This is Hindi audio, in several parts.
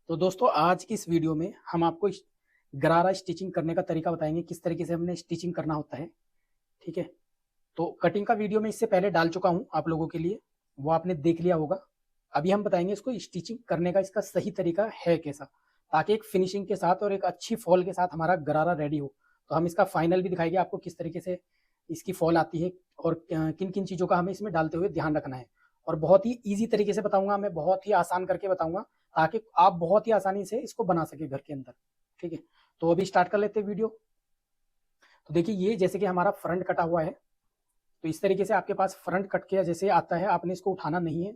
तो दोस्तों आज की इस वीडियो में हम आपको गरारा स्टिचिंग करने का तरीका बताएंगे, किस तरीके से हमने स्टिचिंग करना होता है। ठीक है, तो कटिंग का वीडियो मैं इससे पहले डाल चुका हूं आप लोगों के लिए, वो आपने देख लिया होगा। अभी हम बताएंगे इसको स्टिचिंग करने का इसका सही तरीका है कैसा, ताकि एक फिनिशिंग के साथ और एक अच्छी फॉल के साथ हमारा गरारा रेडी हो। तो हम इसका फाइनल भी दिखाएंगे आपको किस तरीके से इसकी फॉल आती है और किन किन चीज़ों का हमें इसमें डालते हुए ध्यान रखना है। और बहुत ही ईजी तरीके से बताऊंगा, मैं बहुत ही आसान करके बताऊंगा ताकि आप बहुत ही आसानी से इसको बना सके घर के अंदर। ठीक है, तो अभी स्टार्ट कर लेते हैं वीडियो। तो देखिए, ये जैसे कि हमारा फ्रंट कटा हुआ है, तो इस तरीके से आपके पास फ्रंट कट के जैसे आता है, आपने इसको उठाना नहीं है।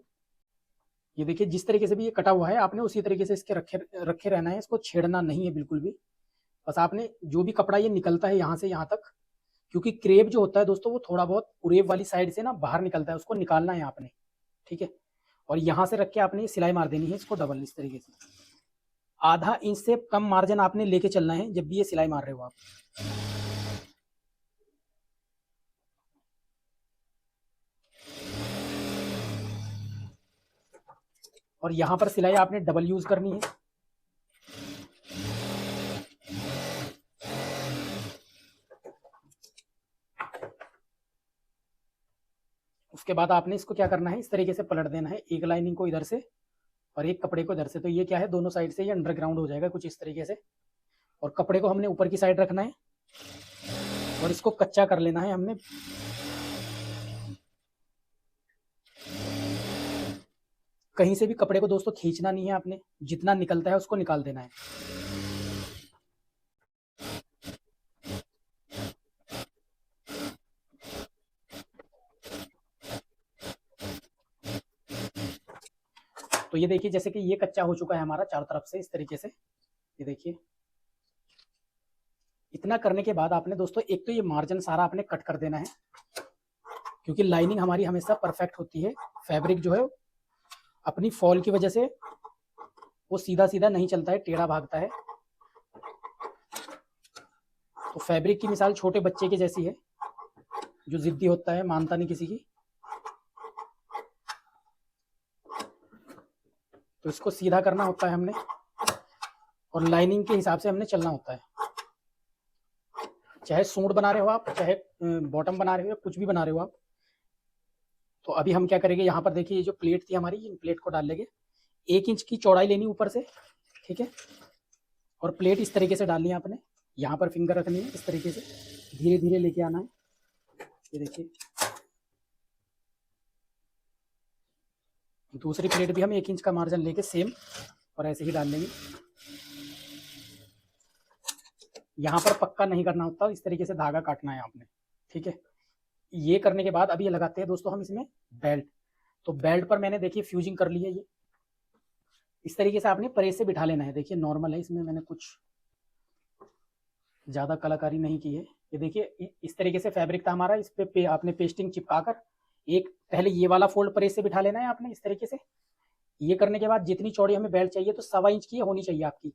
ये देखिए, जिस तरीके से भी ये कटा हुआ है आपने उसी तरीके से इसके रखे रखे रहना है, इसको छेड़ना नहीं है बिल्कुल भी। बस आपने जो भी कपड़ा ये निकलता है यहाँ से यहाँ तक, क्योंकि क्रेप जो होता है दोस्तों वो थोड़ा बहुत उरेब वाली साइड से ना बाहर निकलता है, उसको निकालना है आपने। ठीक है, और यहाँ से रख के आपने सिलाई मार देनी है इसको डबल, इस तरीके से आधा इंच से कम मार्जिन आपने लेके चलना है जब भी ये सिलाई मार रहे हो आप। और यहाँ पर सिलाई आपने डबल यूज करनी है। उसके बाद आपने इसको क्या करना है, इस तरीके से पलट देना है, एक लाइनिंग को इधर से और एक कपड़े को इधर से। तो ये क्या है, दोनों साइड से ये अंडरग्राउंड हो जाएगा कुछ इस तरीके से। और कपड़े को हमने ऊपर की साइड रखना है और इसको कच्चा कर लेना है हमने। कहीं से भी कपड़े को दोस्तों खींचना नहीं है आपने, जितना निकलता है उसको निकाल देना है। तो ये देखिए, जैसे कि ये कच्चा हो चुका है हमारा चारों तरफ से इस तरीके से। ये देखिए, इतना करने के बाद आपने दोस्तों एक तो ये मार्जिन सारा आपने कट कर देना है, क्योंकि लाइनिंग हमारी हमेशा परफेक्ट होती है। फैब्रिक जो है अपनी फॉल की वजह से वो सीधा सीधा नहीं चलता है, टेढ़ा भागता है। तो फैब्रिक की मिसाल छोटे बच्चे के जैसी है, जो जिद्दी होता है, मानता नहीं किसी की। तो इसको सीधा करना होता है हमने और लाइनिंग के हिसाब से हमने चलना होता है। चाहे सूट बना रहे हो आप, चाहे बॉटम बना रहे हो, कुछ भी बना रहे हो आप। तो अभी हम क्या करेंगे, यहाँ पर देखिए ये जो प्लेट थी हमारी, इन प्लेट को डाल लेंगे। 1 इंच की चौड़ाई लेनी ऊपर से, ठीक है। और प्लेट इस तरीके से डालनी है आपने, यहाँ पर फिंगर रखनी है, इस तरीके से धीरे धीरे लेके आना है। ये देखिए, दूसरी प्लेट भी हम 1 इंच का मार्जिन लेके सेम और ऐसे ही डाल लेंगे। यहाँ पर पक्का नहीं करना होता, इस तरीके से धागा काटना है आपने। ठीक है, ये करने के बाद अभी ये लगाते हैं दोस्तों हम इसमें बेल्ट। तो बेल्ट पर मैंने देखिए फ्यूजिंग कर ली है। ये इस तरीके से आपने परेज से बिठा लेना है। देखिए नॉर्मल है, इसमें मैंने कुछ ज़्यादा कलाकारी नहीं की है। ये देखिए, इस तरीके से फैब्रिक था हमारा, इस पे आपने पेस्टिंग चिपका कर एक पहले ये वाला फोल्ड परेज से बिठा लेना है आपने इस तरीके से। ये करने के बाद जितनी चौड़ी हमें बेल्ट चाहिए तो 1.25 इंच की होनी चाहिए आपकी,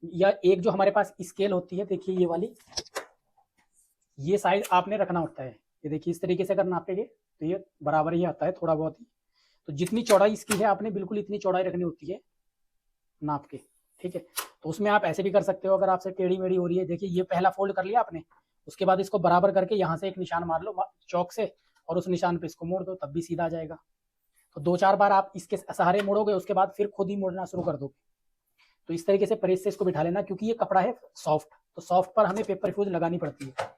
या एक जो हमारे पास स्केल होती है, देखिए ये वाली, ये साइज आपने रखना होता है। ये देखिए, इस तरीके से अगर नापेंगे तो ये बराबर ही आता है, थोड़ा बहुत ही। तो जितनी चौड़ाई इसकी है आपने बिल्कुल इतनी चौड़ाई रखनी होती है नाप के। ठीक है, तो उसमें आप ऐसे भी कर सकते हो अगर आपसे टेढ़ी मेढ़ी हो रही है। देखिए, ये पहला फोल्ड कर लिया आपने, उसके बाद इसको बराबर करके यहाँ से एक निशान मार लो चौक से और उस निशान पे इसको मोड़ दो, तब भी सीधा आ जाएगा। तो 2-4 बार आप इसके सहारे मोड़ोगे, उसके बाद फिर खुद ही मोड़ना शुरू कर दोगे। तो इस तरीके से परेज से इसको बिठा लेना, क्योंकि ये कपड़ा है सॉफ्ट, तो सॉफ्ट पर हमें पेपर फ्यूज लगानी पड़ती है।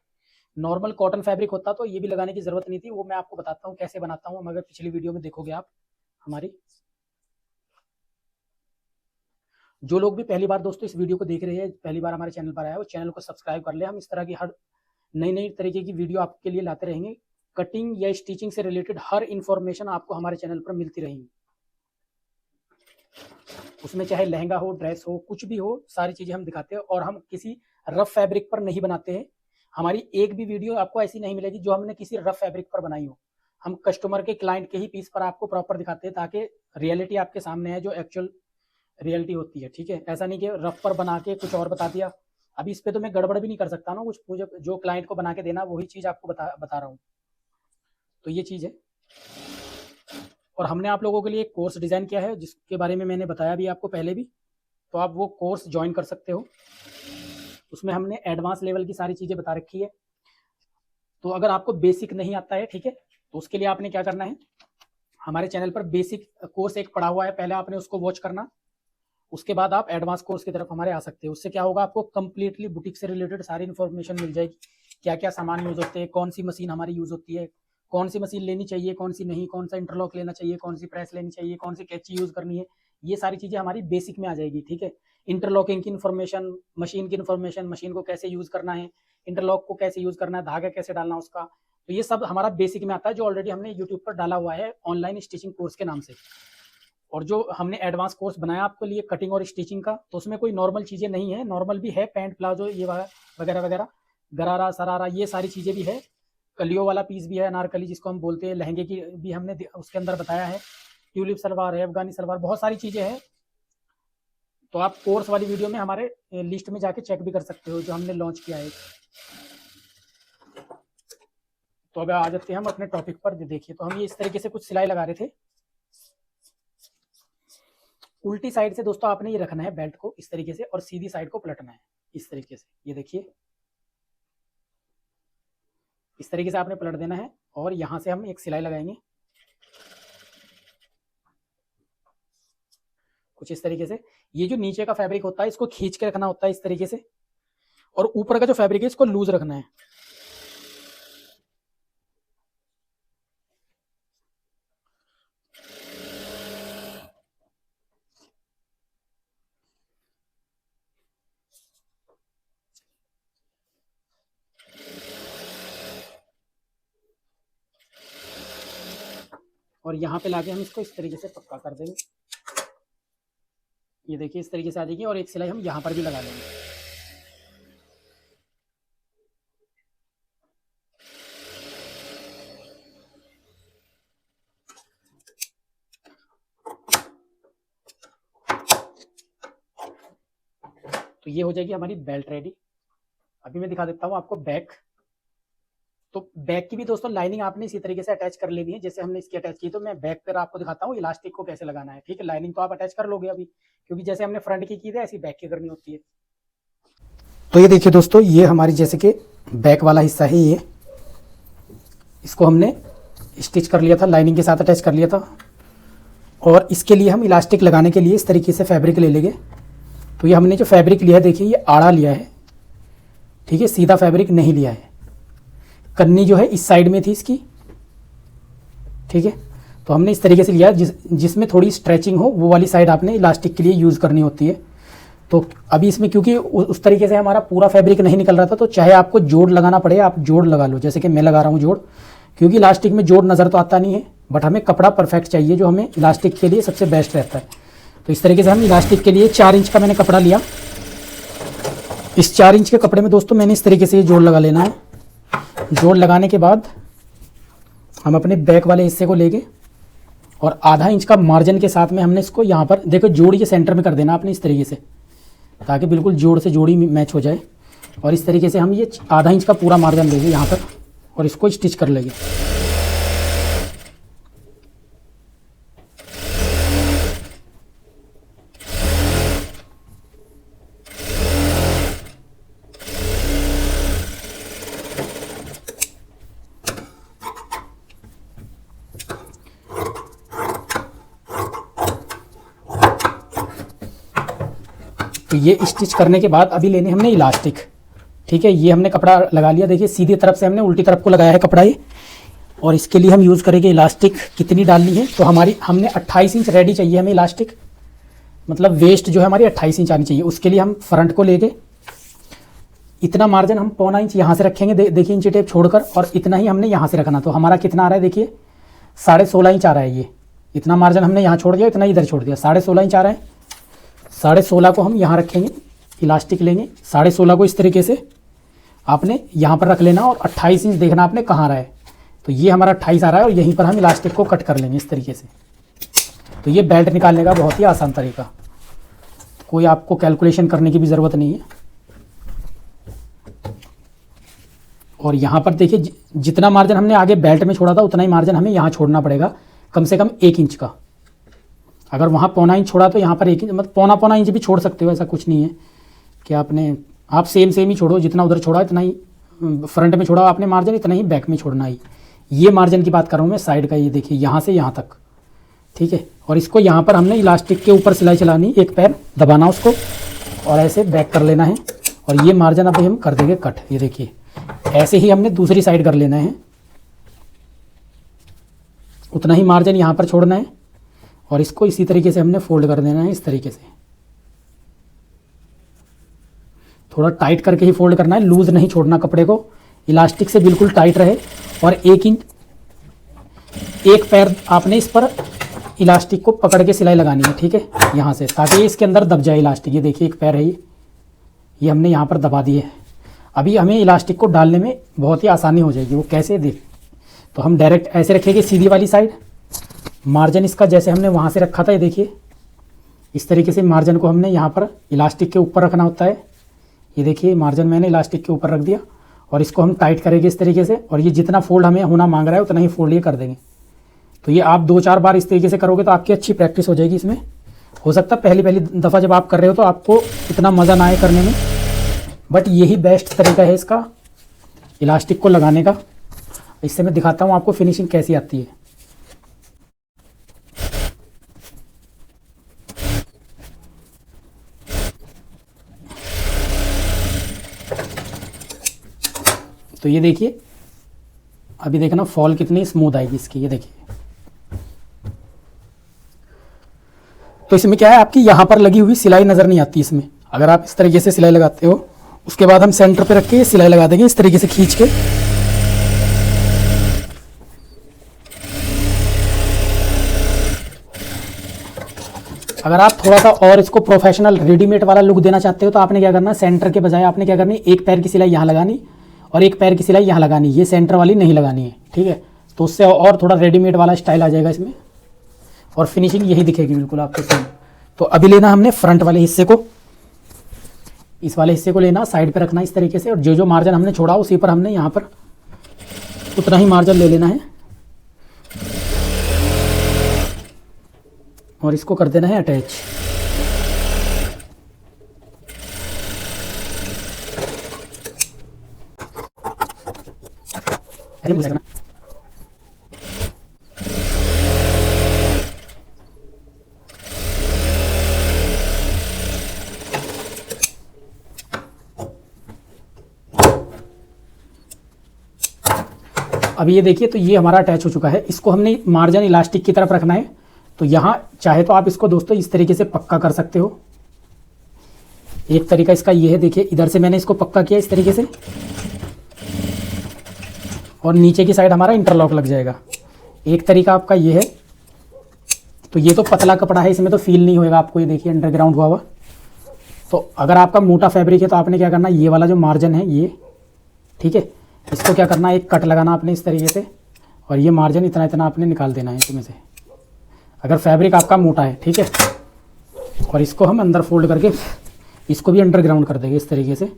नॉर्मल कॉटन फैब्रिक होता तो ये भी लगाने की जरूरत नहीं थी, वो मैं आपको बताता हूँ कैसे बनाता हूँ, मगर पिछली वीडियो में देखोगे आप हमारी। जो लोग भी पहली बार दोस्तों इस वीडियो को देख रहे हैं, पहली बार हमारे चैनल पर आया है, वो चैनल को सब्सक्राइब कर ले। हम इस तरह की हर नई नई तरीके की वीडियो आपके लिए लाते रहेंगे। कटिंग या स्टिचिंग से रिलेटेड हर इंफॉर्मेशन आपको हमारे चैनल पर मिलती रहेंगी। उसमें चाहे लहंगा हो, ड्रेस हो, कुछ भी हो, सारी चीजें हम दिखाते हैं। और हम किसी रफ फैब्रिक पर नहीं बनाते हैं। हमारी एक भी वीडियो आपको ऐसी नहीं मिलेगी जो हमने किसी रफ फैब्रिक पर बनाई हो। हम कस्टमर के, क्लाइंट के ही पीस पर आपको प्रॉपर दिखाते हैं, ताकि रियलिटी आपके सामने है, जो एक्चुअल रियलिटी होती है। ठीक है, ऐसा नहीं कि रफ पर बना के कुछ और बता दिया। अभी इस पे तो मैं गड़बड़ भी नहीं कर सकता ना, कुछ मुझे जो क्लाइंट को बना के देना वही चीज आपको बता रहा हूँ। तो ये चीज है। और हमने आप लोगों के लिए एक कोर्स डिजाइन किया है, जिसके बारे में मैंने बताया भी आपको पहले भी। तो आप वो कोर्स ज्वाइन कर सकते हो। उसमें हमने एडवांस लेवल की सारी चीज़ें बता रखी है। तो अगर आपको बेसिक नहीं आता है, ठीक है, तो उसके लिए आपने क्या करना है, हमारे चैनल पर बेसिक कोर्स एक पड़ा हुआ है, पहले आपने उसको वॉच करना, उसके बाद आप एडवांस कोर्स की तरफ हमारे आ सकते हो। उससे क्या होगा, आपको कंप्लीटली बुटीक से रिलेटेड सारी इन्फॉर्मेशन मिल जाएगी, क्या क्या सामान यूज होते हैं, कौन सी मशीन हमारी यूज होती है, कौन सी मशीन लेनी चाहिए, कौन सी नहीं, कौन सा इंटरलॉक लेना चाहिए, कौन सी प्रेस लेनी चाहिए, कौन सी कैंची यूज करनी है, ये सारी चीजें हमारी बेसिक में आ जाएगी। ठीक है, इंटरलॉकिंग की इन्फॉर्मेशन, मशीन की इन्फॉर्मेशन, मशीन को कैसे यूज करना है, इंटरलॉक को कैसे यूज करना है, धागा कैसे डालना उसका, तो ये सब हमारा बेसिक में आता है, जो ऑलरेडी हमने यूट्यूब पर डाला हुआ है ऑनलाइन स्टिचिंग कोर्स के नाम से। और जो हमने एडवांस कोर्स बनाया आपके लिए कटिंग और स्टिचिंग का, तो उसमें कोई नॉर्मल चीज़ें नहीं है, नॉर्मल भी है, पैंट प्लाजो ये वगैरह वगैरह, गरारा सरारा ये सारी चीज़ें भी है, कलियों वाला पीस भी है, अनारकली जिसको हम बोलते हैं, लहंगे की भी हमने उसके अंदर बताया है, ट्यूलिप सलवार है, अफगानी सलवार, बहुत सारी चीज़ें हैं। तो आप कोर्स वाली वीडियो में हमारे लिस्ट में जाके चेक भी कर सकते हो, जो हमने लॉन्च किया है। तो अब आ जाते हैं हम अपने टॉपिक पर। देखिए, तो हम ये इस तरीके से कुछ सिलाई लगा रहे थे। उल्टी साइड से दोस्तों आपने ये रखना है बेल्ट को इस तरीके से, और सीधी साइड को पलटना है इस तरीके से। ये देखिए, इस तरीके से आपने पलट देना है, और यहां से हम एक सिलाई लगाएंगे कुछ इस तरीके से। ये जो नीचे का फैब्रिक होता है इसको खींच के रखना होता है इस तरीके से, और ऊपर का जो फैब्रिक है इसको लूज रखना है। और यहाँ पे लाके हम इसको इस तरीके से पक्का कर देंगे। ये देखिए, इस तरीके से आ जाएगी, और एक सिलाई हम यहाँ पर भी लगा लेंगे। तो ये हो जाएगी हमारी बेल्ट रेडी। अभी मैं दिखा देता हूँ आपको बैक। तो बैक की भी दोस्तों लाइनिंग आपने इसी तरीके से अटैच कर लेनी है जैसे हमने इसकी अटैच की। तो मैं बैक पर आपको दिखाता हूँ इलास्टिक को कैसे लगाना है। ठीक है, लाइनिंग तो आप अटैच कर लोगे अभी, क्योंकि जैसे हमने फ्रंट की थी ऐसी बैक की करनी होती है। तो ये देखिए दोस्तों, ये हमारी जैसे कि बैक वाला हिस्सा है, ये इसको हमने स्टिच कर लिया था, लाइनिंग के साथ अटैच कर लिया था। और इसके लिए हम इलास्टिक लगाने के लिए इस तरीके से फैब्रिक ले लेंगे। तो ये हमने जो फैब्रिक लिया है, देखिए ये आड़ा लिया है, ठीक है, सीधा फैब्रिक नहीं लिया है। कन्नी जो है इस साइड में थी इसकी, ठीक है, तो हमने इस तरीके से लिया जिसमें थोड़ी स्ट्रेचिंग हो, वो वाली साइड आपने इलास्टिक के लिए यूज़ करनी होती है। तो अभी इसमें क्योंकि उस तरीके से हमारा पूरा फैब्रिक नहीं निकल रहा था, तो चाहे आपको जोड़ लगाना पड़े आप जोड़ लगा लो, जैसे कि मैं लगा रहा हूँ जोड़, क्योंकि इलास्टिक में जोड़ नज़र तो आता नहीं है, बट हमें कपड़ा परफेक्ट चाहिए, जो हमें इलास्टिक के लिए सबसे बेस्ट रहता है। तो इस तरीके से हम इलास्टिक के लिए 4 इंच का मैंने कपड़ा लिया। इस 4 इंच के कपड़े में दोस्तों मैंने इस तरीके से ये जोड़ लगा लेना है। जोड़ लगाने के बाद हम अपने बैक वाले हिस्से को लेके और आधा इंच का मार्जिन के साथ में हमने इसको यहाँ पर देखो जोड़ ये सेंटर में कर देना आपने इस तरीके से, ताकि बिल्कुल जोड़ से जोड़ी मैच हो जाए। और इस तरीके से हम ये आधा इंच का पूरा मार्जिन लेंगे यहाँ तक, और इसको स्टिच कर लेंगे। तो ये स्टिच करने के बाद अभी लेने हमने इलास्टिक। ठीक है, ये हमने कपड़ा लगा लिया, देखिए सीधी तरफ से हमने उल्टी तरफ को लगाया है कपड़ा ये। और इसके लिए हम यूज़ करेंगे इलास्टिक कितनी डालनी है, तो हमने 28 इंच रेडी चाहिए हमें इलास्टिक, मतलब वेस्ट जो है हमारी 28 इंच आनी चाहिए। उसके लिए हम फ्रंट को लेके इतना मार्जिन हम 1.25 इंच यहाँ से रखेंगे, देखिए इंची टेप छोड़कर, और इतना ही हमने यहाँ से रखना। तो हमारा कितना आ रहा है, देखिए 16.5 इंच आ रहा है। ये इतना मार्जिन हमने यहाँ छोड़ दिया, इतना इधर छोड़ दिया, 16.5 इंच आ रहा है। 16.5 को हम यहाँ रखेंगे, इलास्टिक लेंगे 16.5 को इस तरीके से आपने यहाँ पर रख लेना, और 28 इंच देखना आपने कहाँ रहा है। तो ये हमारा 28 आ रहा है, और यहीं पर हम इलास्टिक को कट कर लेंगे इस तरीके से। तो ये बेल्ट निकालने का बहुत ही आसान तरीका, कोई आपको कैलकुलेशन करने की भी ज़रूरत नहीं है। और यहाँ पर देखिए जितना मार्जिन हमने आगे बेल्ट में छोड़ा था उतना ही मार्जिन हमें यहाँ छोड़ना पड़ेगा, कम से कम 1 इंच का। अगर वहाँ पौना इंच छोड़ा तो यहाँ पर 1 इंच, मतलब पौना इंच भी छोड़ सकते हो, ऐसा कुछ नहीं है कि आप सेम ही छोड़ो, जितना उधर छोड़ा इतना ही फ्रंट में छोड़ा आपने मार्जिन, इतना ही बैक में छोड़ना ही। ये मार्जिन की बात कर रहा हूँ मैं साइड का, ये देखिए यहाँ से यहाँ तक, ठीक है। और इसको यहाँ पर हमने इलास्टिक के ऊपर सिलाई चलानी, एक पैर दबाना उसको और ऐसे बैक कर लेना है। और ये मार्जिन अभी हम कर देंगे कट, ये देखिए ऐसे ही हमने दूसरी साइड कर लेना है, उतना ही मार्जिन यहाँ पर छोड़ना है और इसको इसी तरीके से हमने फोल्ड कर देना है, इस तरीके से थोड़ा टाइट करके ही फोल्ड करना है, लूज नहीं छोड़ना कपड़े को, इलास्टिक से बिल्कुल टाइट रहे। और 1 इंच एक पैर आपने इस पर इलास्टिक को पकड़ के सिलाई लगानी है, ठीक है, यहाँ से, ताकि इसके अंदर दब जाए इलास्टिक। ये देखिए एक पैर है ये हमने यहाँ पर दबा दिए है। अभी हमें इलास्टिक को डालने में बहुत ही आसानी हो जाएगी। वो कैसे देख, तो हम डायरेक्ट ऐसे रखेंगे सीधी वाली साइड, मार्जिन इसका जैसे हमने वहाँ से रखा था, ये देखिए इस तरीके से मार्जिन को हमने यहाँ पर इलास्टिक के ऊपर रखना होता है। ये देखिए मार्जिन मैंने इलास्टिक के ऊपर रख दिया और इसको हम टाइट करेंगे इस तरीके से। और ये जितना फोल्ड हमें होना मांग रहा है उतना ही फोल्ड ये कर देंगे। तो ये आप 2-4 बार इस तरीके से करोगे तो आपकी अच्छी प्रैक्टिस हो जाएगी इसमें। हो सकता है पहली दफ़ा जब आप कर रहे हो तो आपको इतना मज़ा ना आए करने में, बट यही बेस्ट तरीका है इसका इलास्टिक को लगाने का। इससे मैं दिखाता हूँ आपको फिनिशिंग कैसी आती है। तो ये देखिए अभी देखना फॉल कितनी स्मूथ आएगी इसकी, ये देखिए। तो इसमें क्या है, आपकी यहाँ पर लगी हुई सिलाई नज़र नहीं आती इसमें। अगर आप इस तरीके से सिलाई लगाते हो, उसके बाद हम सेंटर पे रख के सिलाई लगा देंगे इस तरीके से खींच के। अगर आप थोड़ा सा और इसको प्रोफेशनल रेडीमेड वाला लुक देना चाहते हो तो आपने क्या करना, सेंटर के बजाय आपने क्या करनी, एक पैर की सिलाई यहाँ लगानी और एक पैर की सिलाई यहाँ लगानी, ये सेंटर वाली नहीं लगानी है, ठीक है। तो उससे और थोड़ा रेडीमेड वाला स्टाइल आ जाएगा इसमें और फिनिशिंग यही दिखेगी बिल्कुल आपको सेम। तो अभी लेना हमने फ्रंट वाले हिस्से को, इस वाले हिस्से को लेना, साइड पे रखना इस तरीके से। और जो मार्जिन हमने छोड़ा उसी पर हमने यहाँ पर उतना ही मार्जिन ले लेना है और इसको कर देना है अटैच। अब ये देखिए, तो ये हमारा अटैच हो चुका है। इसको हमने मार्जिन इलास्टिक की तरफ रखना है। तो यहाँ चाहे तो आप इसको दोस्तों इस तरीके से पक्का कर सकते हो। एक तरीका इसका ये है, देखिए इधर से मैंने इसको पक्का किया इस तरीके से और नीचे की साइड हमारा इंटरलॉक लग जाएगा। एक तरीका आपका ये है। तो ये तो पतला कपड़ा है, इसमें तो फील नहीं होएगा आपको, ये देखिए अंडरग्राउंड हुआ हुआ। तो अगर आपका मोटा फैब्रिक है तो आपने क्या करना, ये वाला जो मार्जिन है ये, ठीक है, इसको क्या करना, एक कट लगाना आपने इस तरीके से और ये मार्जिन इतना इतना आपने निकाल देना है इसमें से, अगर फैब्रिक आपका मोटा है, ठीक है। और इसको हम अंदर फोल्ड करके इसको भी अंडरग्राउंड कर देंगे इस तरीके से,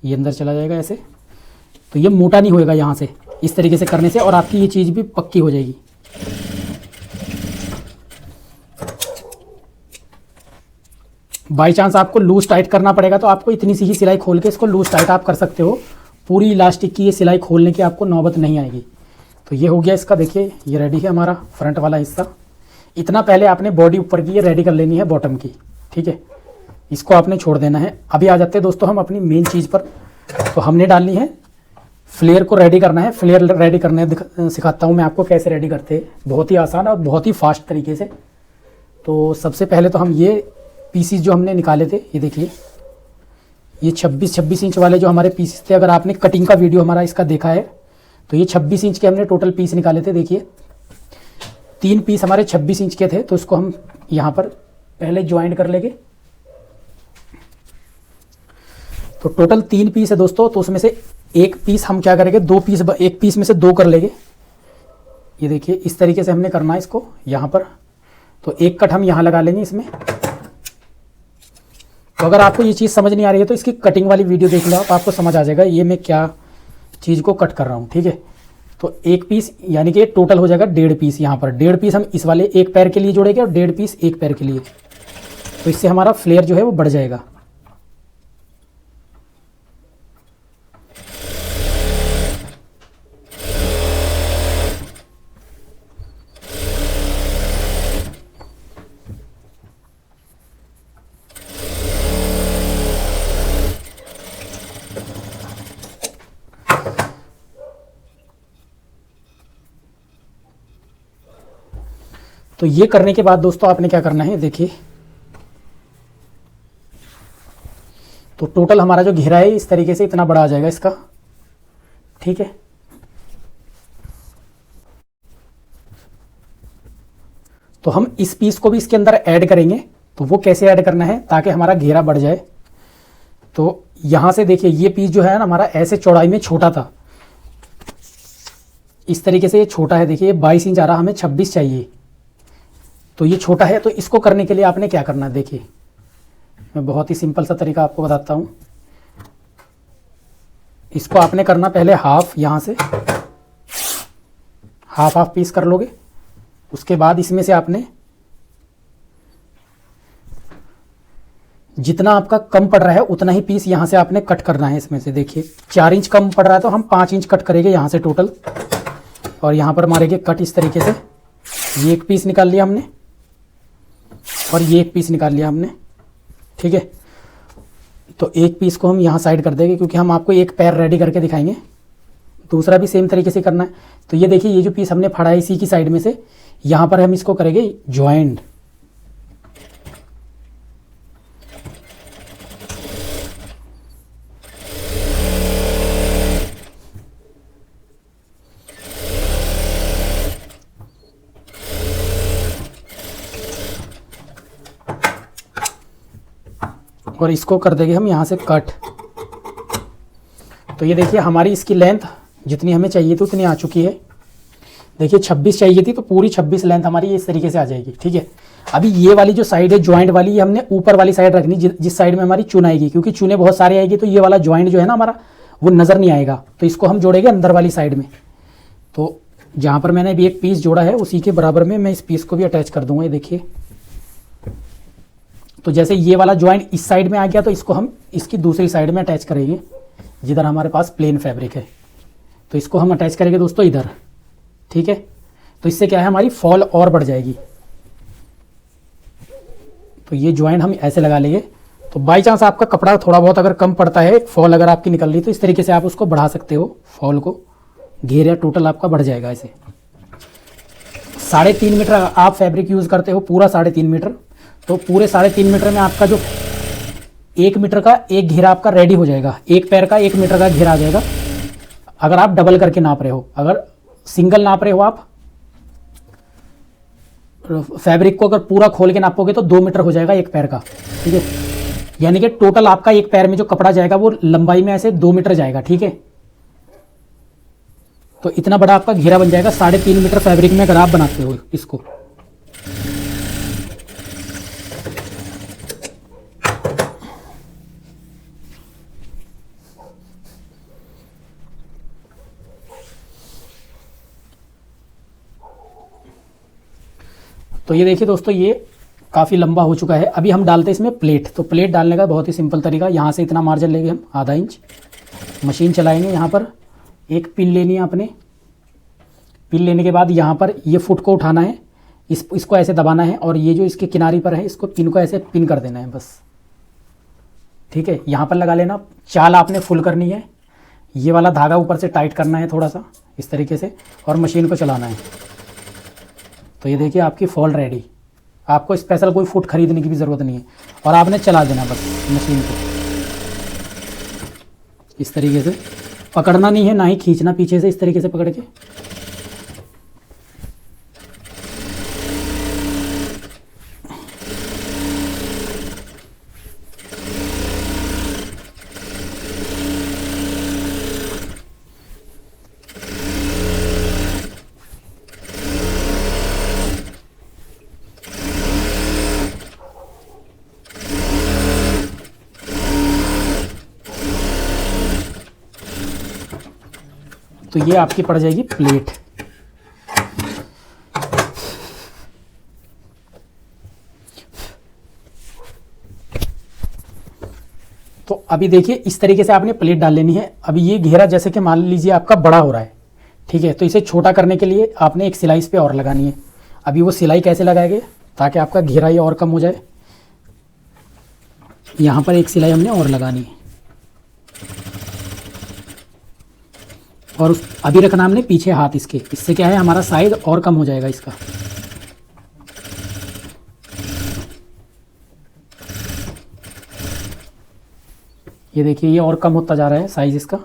ये अंदर चला जाएगा ऐसे। तो ये मोटा नहीं होएगा यहाँ से, इस तरीके से करने से, और आपकी ये चीज़ भी पक्की हो जाएगी। बाई चांस आपको लूज टाइट करना पड़ेगा तो आपको इतनी सी ही सिलाई खोल के इसको लूज टाइट आप कर सकते हो। पूरी इलास्टिक की ये सिलाई खोलने की आपको नौबत नहीं आएगी। तो ये हो गया इसका, देखिए ये रेडी है हमारा फ्रंट वाला हिस्सा। इतना पहले आपने बॉडी ऊपर की ये रेडी कर लेनी है बॉटम की, ठीक है। इसको आपने छोड़ देना है। अभी आ जाते हैं दोस्तों हम अपनी मेन चीज़ पर। तो हमने डालनी है फ्लेयर को रेडी करना है। फ्लेयर रेडी करने सिखाता हूँ मैं आपको कैसे रेडी करते हैं, बहुत ही आसान और बहुत ही फास्ट तरीके से। तो सबसे पहले तो हम ये पीसीस जो हमने निकाले थे, ये देखिए ये 26 इंच वाले जो हमारे पीसेस थे। अगर आपने कटिंग का वीडियो हमारा इसका देखा है तो ये 26 इंच के हमने टोटल पीस निकाले थे। देखिए 3 पीस हमारे 26 इंच के थे। तो इसको हम यहाँ पर पहले ज्वाइंट कर लेंगे। तो टोटल 3 पीस है दोस्तों। तो उसमें से एक पीस हम क्या करेंगे, 2 पीस, एक पीस में से 2 कर लेंगे। ये देखिए इस तरीके से हमने करना है इसको यहाँ पर। तो एक कट हम यहाँ लगा लेंगे इसमें। तो अगर आपको ये चीज़ समझ नहीं आ रही है तो इसकी कटिंग वाली वीडियो देख लो, आपको समझ आ जाएगा ये मैं क्या चीज़ को कट कर रहा हूँ, ठीक है। तो एक पीस यानी कि टोटल हो जाएगा 1.5 पीस। यहाँ पर 1.5 पीस हम इस वाले एक पैर के लिए जोड़ेंगे और 1.5 पीस एक पैर के लिए, तो इससे हमारा फ्लेयर जो है वो बढ़ जाएगा। तो ये करने के बाद दोस्तों आपने क्या करना है, देखिए तो टोटल हमारा जो घेरा है इस तरीके से इतना बड़ा आ जाएगा इसका, ठीक है। तो हम इस पीस को भी इसके अंदर ऐड करेंगे। तो वो कैसे ऐड करना है ताकि हमारा घेरा बढ़ जाए। तो यहां से देखिए ये पीस जो है ना हमारा ऐसे चौड़ाई में छोटा था, इस तरीके से ये छोटा है। देखिए 22 इंच आ रहा, हमें 26 चाहिए, तो ये छोटा है। तो इसको करने के लिए आपने क्या करना है, देखिए मैं बहुत ही सिंपल सा तरीका आपको बताता हूँ। इसको आपने करना पहले हाफ, यहाँ से हाफ पीस कर लोगे। उसके बाद इसमें से आपने जितना आपका कम पड़ रहा है उतना ही पीस यहाँ से आपने कट करना है। इसमें से देखिए 4 इंच कम पड़ रहा है तो हम 5 इंच कट करेंगे यहाँ से टोटल, और यहाँ पर मारेंगे कट इस तरीके से। ये एक पीस निकाल लिया हमने और ये एक पीस निकाल लिया हमने, ठीक है। तो एक पीस को हम यहाँ साइड कर देंगे क्योंकि हम आपको एक पैर रेडी करके दिखाएंगे। दूसरा भी सेम तरीके से करना है। तो ये देखिए ये जो पीस हमने फाड़ा है इसी की साइड में से, यहाँ पर हम इसको करेंगे ज्वाइंट। और इसको कर देंगे हम यहाँ से कट। तो ये देखिए हमारी इसकी लेंथ जितनी हमें चाहिए थी उतनी आ चुकी है। देखिए 26 चाहिए थी तो पूरी 26 लेंथ हमारी इस तरीके से आ जाएगी, ठीक है। अभी ये वाली जो साइड है ज्वाइंट वाली, ये हमने ऊपर वाली साइड रखनी, जिस साइड में हमारी चुन आएगी, क्योंकि चुने बहुत सारे आएगी तो ये वाला ज्वाइंट जो है ना हमारा वो नज़र नहीं आएगा। तो इसको हम जोड़ेंगे अंदर वाली साइड में। तो जहाँ पर मैंने अभी एक पीस जोड़ा है उसी के बराबर में मैं इस पीस को भी अटैच कर दूंगा। ये देखिए तो जैसे ये वाला ज्वाइंट इस साइड में आ गया तो इसको हम इसकी दूसरी साइड में अटैच करेंगे जिधर हमारे पास प्लेन फैब्रिक है। तो इसको हम अटैच करेंगे दोस्तों इधर, ठीक है। तो इससे क्या है हमारी फॉल और बढ़ जाएगी। तो ये ज्वाइंट हम ऐसे लगा लेंगे। तो बाई चांस आपका कपड़ा थोड़ा बहुत अगर कम पड़ता है, फॉल अगर आपकी निकल रही, तो इस तरीके से आप उसको बढ़ा सकते हो, फॉल को घेर या टोटल आपका बढ़ जाएगा ऐसे। 3.5 मीटर आप फैब्रिक यूज़ करते हो, पूरा 3.5 मीटर, तो पूरे 3.5 मीटर में आपका जो 1 मीटर का एक घेरा आपका रेडी हो जाएगा। एक पैर का 1 मीटर का घेरा आ जाएगा अगर आप डबल करके नाप रहे हो। अगर सिंगल नाप रहे हो आप फैब्रिक को अगर पूरा खोल के नापोगे तो 2 मीटर हो जाएगा एक पैर का, ठीक है। यानी कि टोटल आपका एक पैर में जो कपड़ा जाएगा वो लंबाई में ऐसे 2 मीटर जाएगा, ठीक है। तो इतना बड़ा आपका घेरा बन जाएगा 3.5 मीटर फैब्रिक में अगर आप बनाते हो इसको। तो ये देखिए दोस्तों ये काफ़ी लंबा हो चुका है। अभी हम डालते हैं इसमें प्लेट। तो प्लेट डालने का बहुत ही सिंपल तरीका, यहाँ से इतना मार्जिन लेंगे हम आधा इंच, मशीन चलाएंगे। यहाँ पर एक पिन लेनी है आपने। पिन लेने के बाद यहाँ पर ये फुट को उठाना है, इसको ऐसे दबाना है और ये जो इसके किनारे पर है इसको पिन को ऐसे पिन कर देना है बस, ठीक है। यहाँ पर लगा लेना। चाल आपने फुल करनी है। ये वाला धागा ऊपर से टाइट करना है थोड़ा सा इस तरीके से और मशीन को चलाना है। तो ये देखिए आपकी फॉल रेडी। आपको स्पेशल कोई फुट खरीदने की भी ज़रूरत नहीं है और आपने चला देना बस मशीन को इस तरीके से। पकड़ना नहीं है ना ही खींचना पीछे से, इस तरीके से पकड़ के। तो ये आपकी पड़ जाएगी प्लेट। तो अभी देखिए इस तरीके से आपने प्लेट डाल लेनी है। अभी ये घेरा जैसे कि मान लीजिए आपका बड़ा हो रहा है, ठीक है, तो इसे छोटा करने के लिए आपने एक सिलाई इस पे और लगानी है। अभी वो सिलाई कैसे लगाएंगे ताकि आपका घेरा ये और कम हो जाए, यहाँ पर एक सिलाई हमने और लगानी है और अभी रखना हमने पीछे हाथ इसके, इससे क्या है हमारा साइज और कम हो जाएगा इसका। ये देखिए ये और कम होता जा रहा है साइज इसका।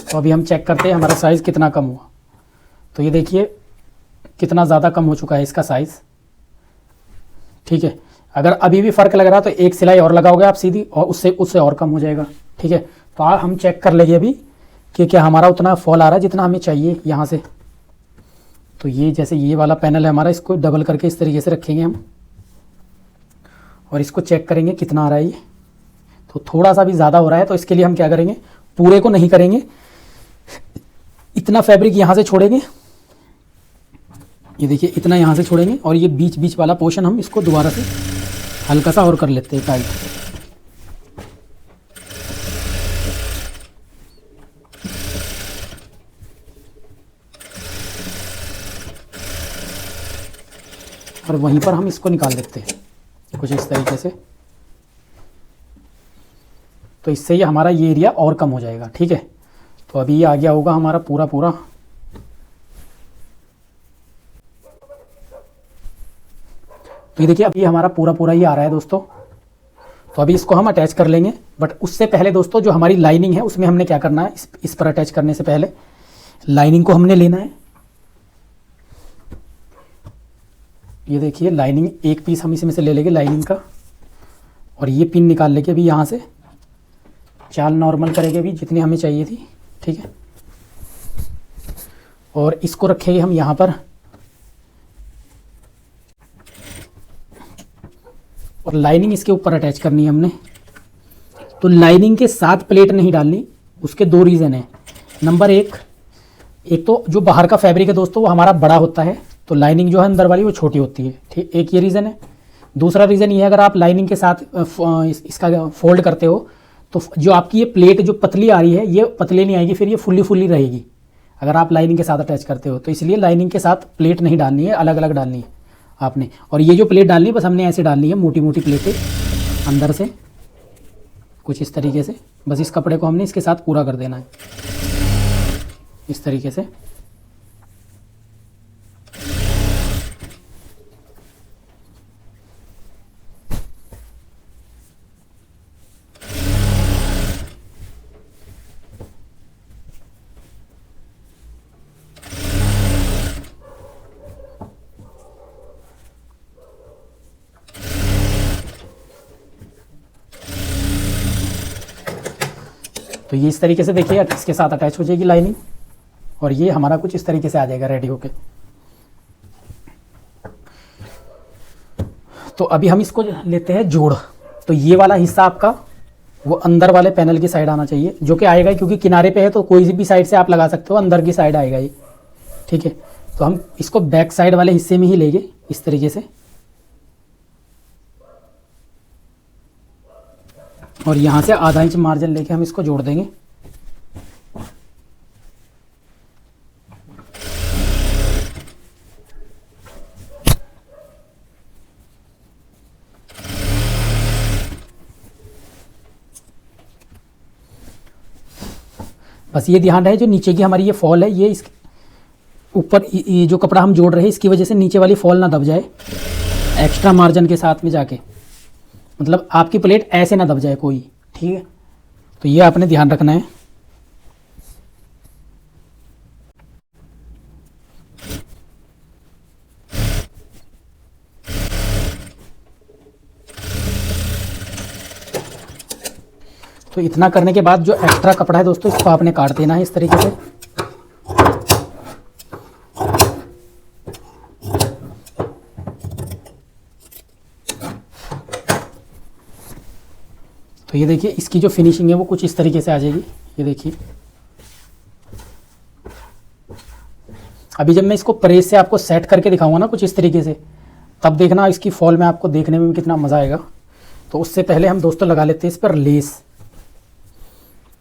तो अभी हम चेक करते हैं हमारा साइज़ कितना कम हुआ। तो ये देखिए कितना ज़्यादा कम हो चुका है इसका साइज़, ठीक है। अगर अभी भी फ़र्क लग रहा है तो एक सिलाई और लगाओगे आप सीधी और उससे और कम हो जाएगा, ठीक है। तो हम चेक कर लेंगे अभी कि क्या हमारा उतना फॉल आ रहा है जितना हमें चाहिए यहाँ से। तो ये जैसे ये वाला पैनल है हमारा, इसको डबल करके इस तरीके से रखेंगे हम और इसको चेक करेंगे कितना आ रहा है ये। तो थोड़ा सा भी ज़्यादा हो रहा है तो इसके लिए हम क्या करेंगे, पूरे को नहीं करेंगे, इतना फैब्रिक यहाँ से छोड़ेंगे, ये देखिए इतना यहाँ से छोड़ेंगे और ये बीच बीच वाला पोर्शन हम इसको दोबारा से हल्का सा और कर लेते हैं टाइट। और वहीं पर हम इसको निकाल देते हैं कुछ इस तरीके से। तो इससे ये हमारा ये एरिया और कम हो जाएगा, ठीक है। तो अभी ये आ गया होगा हमारा पूरा पूरा। तो ये देखिए अभी हमारा पूरा पूरा ये आ रहा है दोस्तों। तो अभी इसको हम अटैच कर लेंगे, बट उससे पहले दोस्तों जो हमारी लाइनिंग है उसमें हमने क्या करना है, इस पर अटैच करने से पहले लाइनिंग को हमने लेना है। ये देखिए लाइनिंग एक पीस हम इसमें से ले लेंगे लाइनिंग का और ये पिन निकाल लेंगे अभी यहाँ से, चाल नॉर्मल करेंगे अभी जितनी हमें चाहिए थी, ठीक है। और इसको रखेंगे हम यहाँ पर और लाइनिंग इसके ऊपर अटैच करनी है हमने। तो लाइनिंग के साथ प्लेट नहीं डालनी, उसके दो रीज़न है। नंबर एक तो जो बाहर का फैब्रिक है दोस्तों वो हमारा बड़ा होता है, तो लाइनिंग जो है अंदर वाली वो छोटी होती है, ठीक। एक ये रीज़न है। दूसरा रीज़न ये है अगर आप लाइनिंग के साथ इसका फोल्ड करते हो तो जो आपकी ये प्लेट जो पतली आ रही है ये पतली नहीं आएगी, फिर ये फुल्ली फुल्ली रहेगी अगर आप लाइनिंग के साथ अटैच करते हो। तो इसलिए लाइनिंग के साथ प्लेट नहीं डालनी है, अलग अलग डालनी है आपने। और ये जो प्लेट डालनी है बस हमने ऐसे डालनी है, मोटी मोटी प्लेटें अंदर से कुछ इस तरीके से। बस इस कपड़े को हमने इसके साथ पूरा कर देना है इस तरीके से। तो ये इस तरीके से देखिए इसके साथ अटैच हो जाएगी लाइनिंग और ये हमारा कुछ इस तरीके से आ जाएगा रेडी होके। तो अभी हम इसको लेते हैं जोड़। तो ये वाला हिस्सा आपका वो अंदर वाले पैनल की साइड आना चाहिए, जो कि आएगा क्योंकि किनारे पे है तो कोई भी साइड से आप लगा सकते हो, अंदर की साइड आएगा ये, ठीक है। तो हम इसको बैक साइड वाले हिस्से में ही लेंगे इस तरीके से और यहाँ से आधा इंच मार्जिन लेके हम इसको जोड़ देंगे। बस ये ध्यान रहे जो नीचे की हमारी ये फॉल है ये इस ऊपर ये जो कपड़ा हम जोड़ रहे हैं इसकी वजह से नीचे वाली फॉल ना दब जाए एक्स्ट्रा मार्जिन के साथ में जाके, मतलब आपकी प्लेट ऐसे ना दब जाए कोई, ठीक है। तो ये आपने ध्यान रखना है। तो इतना करने के बाद जो एक्स्ट्रा कपड़ा है दोस्तों, इसको आपने काट देना है इस तरीके से। तो ये देखिए इसकी जो फिनिशिंग है वो कुछ इस तरीके से आ जाएगी। ये देखिए अभी जब मैं इसको प्रेस से आपको सेट करके दिखाऊंगा ना कुछ इस तरीके से, तब देखना इसकी फॉल में आपको देखने में कितना मज़ा आएगा। तो उससे पहले हम दोस्तों लगा लेते हैं इस पर लेस।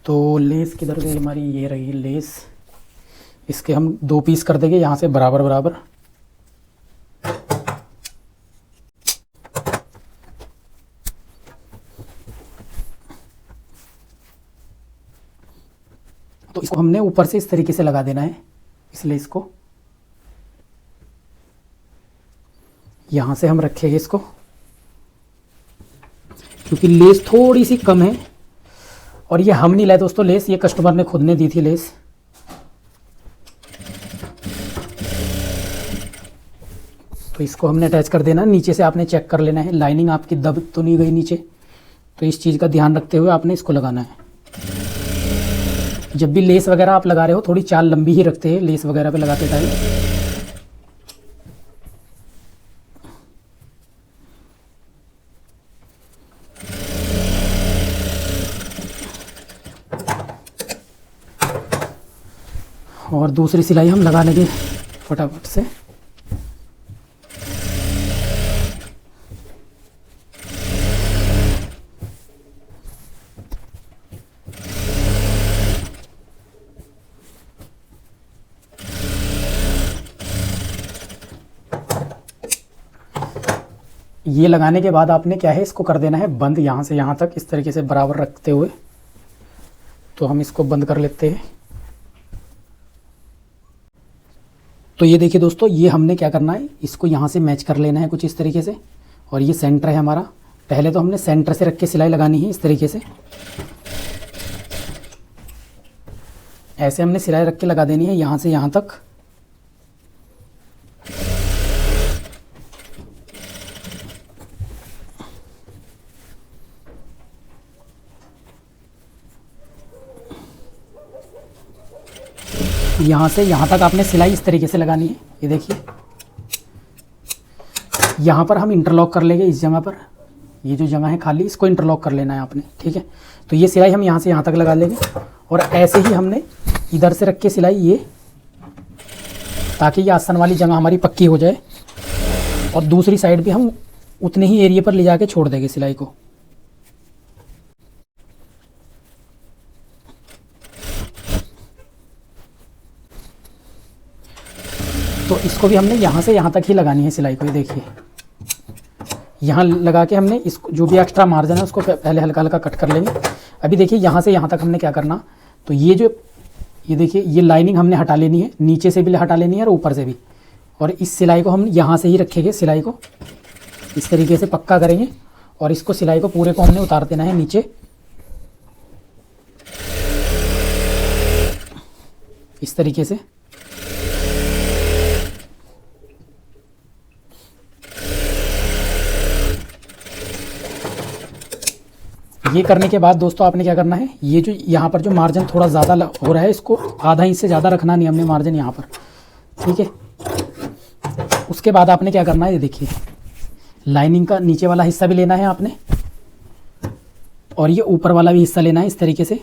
तो लेस किधर गई हमारी, ये रही लेस। इसके हम 2 पीस कर देंगे यहाँ से बराबर बराबर। तो इसको हमने ऊपर से इस तरीके से लगा देना है, इसलिए इसको यहाँ से हम रखेंगे इसको, क्योंकि लेस थोड़ी सी कम है। और ये हम नहीं लाए दोस्तों लेस, ये कस्टमर ने खुद ने दी थी लेस। तो इसको हमने अटैच कर देना है। नीचे से आपने चेक कर लेना है लाइनिंग आपकी दब तो नहीं गई नीचे, तो इस चीज़ का ध्यान रखते हुए आपने इसको लगाना है। जब भी लेस वगैरह आप लगा रहे हो थोड़ी चाल लंबी ही रखते हैं लेस वगैरह पे लगाते टाइम। और दूसरी सिलाई हम लगा लेंगे फटाफट से। ये लगाने के बाद आपने क्या है इसको कर देना है बंद, यहाँ से यहाँ तक इस तरीके से बराबर रखते हुए। तो हम इसको बंद कर लेते हैं। तो ये देखिए दोस्तों, ये हमने क्या करना है, इसको यहाँ से मैच कर लेना है कुछ इस तरीके से। और ये सेंटर है हमारा। पहले तो हमने सेंटर से रख के सिलाई लगानी है इस तरीके से। ऐसे हमने सिलाई रख के लगा देनी है यहाँ से यहाँ तक। यहाँ से यहाँ तक आपने सिलाई इस तरीके से लगानी है। ये देखिए यहाँ पर हम इंटरलॉक कर लेंगे इस जगह पर। ये जो जगह है खाली इसको इंटरलॉक कर लेना है आपने, ठीक है। तो ये सिलाई हम यहाँ से यहाँ तक लगा लेंगे। और ऐसे ही हमने इधर से रख के सिलाई ये, ताकि ये आसन वाली जगह हमारी पक्की हो जाए। और दूसरी साइड भी हम उतने ही एरिया पर ले जाके छोड़ देंगे सिलाई को। तो इसको भी हमने यहाँ से यहाँ तक ही लगानी है सिलाई को। ये देखिए यहाँ लगा के हमने इसको जो भी एक्स्ट्रा मार्जिन है उसको पहले हल्का हल्का कट कर लेंगे। अभी देखिए यहाँ से यहाँ तक हमने क्या करना, तो ये देखिए ये लाइनिंग हमने हटा लेनी है, नीचे से भी हटा लेनी है और ऊपर से भी। और इस सिलाई को हम यहाँ से ही रखेंगे, सिलाई को इस तरीके से पक्का करेंगे। और इसको सिलाई को पूरे को हमने उतार देना है नीचे इस तरीके से। ये करने के बाद दोस्तों आपने क्या करना है, ये जो यहाँ पर जो मार्जिन थोड़ा ज़्यादा हो रहा है इसको आधा इंच से ज़्यादा रखना नहीं हमने मार्जिन यहाँ पर, ठीक है। उसके बाद आपने क्या करना है, ये देखिए लाइनिंग का नीचे वाला हिस्सा भी लेना है आपने और ये ऊपर वाला भी हिस्सा लेना है इस तरीके से।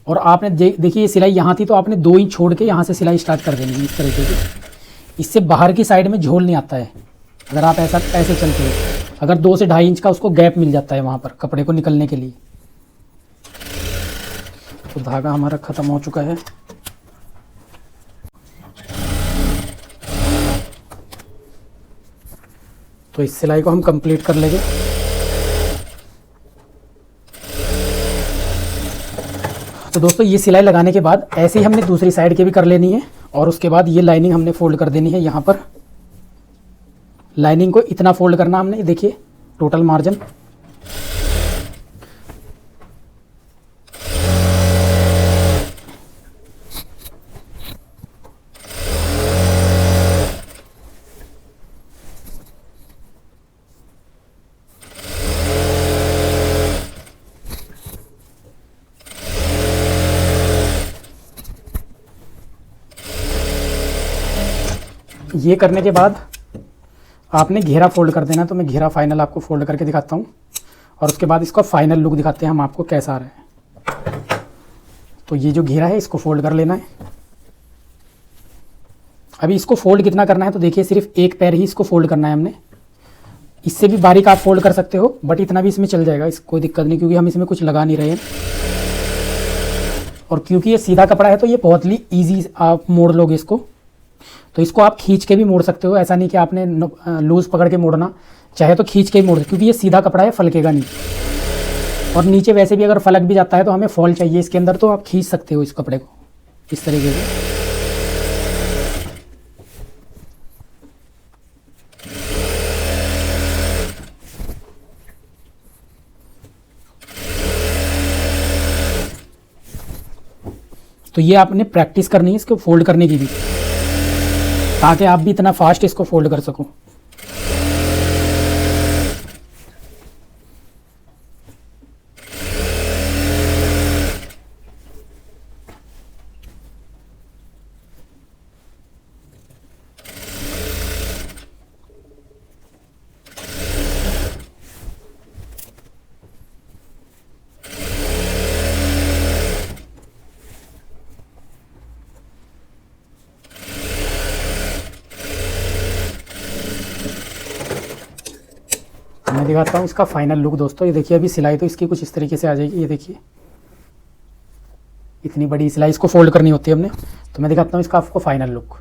और आपने देखिए ये सिलाई यहाँ थी तो आपने 2 इंच छोड़ के यहाँ से सिलाई स्टार्ट कर देनी है इस तरीके से। इससे बाहर की साइड में झोल नहीं आता है अगर आप ऐसे चलते हो। अगर 2 से 2.5 इंच का उसको गैप मिल जाता है वहाँ पर कपड़े को निकलने के लिए। तो धागा हमारा ख़त्म हो चुका है। तो इस सिलाई को हम कंप्लीट कर लेंगे। तो दोस्तों ये सिलाई लगाने के बाद ऐसे ही हमने दूसरी साइड के भी कर लेनी है। और उसके बाद ये लाइनिंग हमने फोल्ड कर देनी है। यहाँ पर लाइनिंग को इतना फोल्ड करना हमने, देखिए टोटल मार्जिन। ये करने के बाद आपने घेरा फोल्ड कर देना। तो मैं घेरा फाइनल आपको फोल्ड करके दिखाता हूँ और उसके बाद इसका फाइनल लुक दिखाते हैं हम आपको कैसा आ रहा है। तो ये जो घेरा है इसको फोल्ड कर लेना है। अभी इसको फोल्ड कितना करना है तो देखिए, सिर्फ एक पैर ही इसको फोल्ड करना है हमने। इससे भी बारीक आप फोल्ड कर सकते हो, बट इतना भी इसमें चल जाएगा, इस कोई दिक्कत नहीं, क्योंकि हम इसमें कुछ लगा नहीं रहे हैं। और क्योंकि ये सीधा कपड़ा है तो ये बहुत ही ईजी आप मोड़ लोगे इसको। तो इसको आप खींच के भी मोड़ सकते हो, ऐसा नहीं कि आपने लूज़ पकड़ के मोड़ना, चाहे तो खींच के भी मोड़ सकते, क्योंकि ये सीधा कपड़ा है, फलकेगा नहीं। और नीचे वैसे भी अगर फलक भी जाता है तो हमें फॉल चाहिए इसके अंदर, तो आप खींच सकते हो इस कपड़े को इस तरीके से। तो ये आपने प्रैक्टिस करनी है इसको फोल्ड करने की भी, ताकि आप भी इतना फास्ट इसको फोल्ड कर सको। मैं दिखाता हूँ इसका फाइनल लुक दोस्तों। ये देखिए, अभी सिलाई तो इसकी कुछ इस तरीके से आ जाएगी। ये देखिए, इतनी बड़ी सिलाई इसको फोल्ड करनी होती है हमने। तो मैं दिखाता हूँ इसका आपको फाइनल लुक।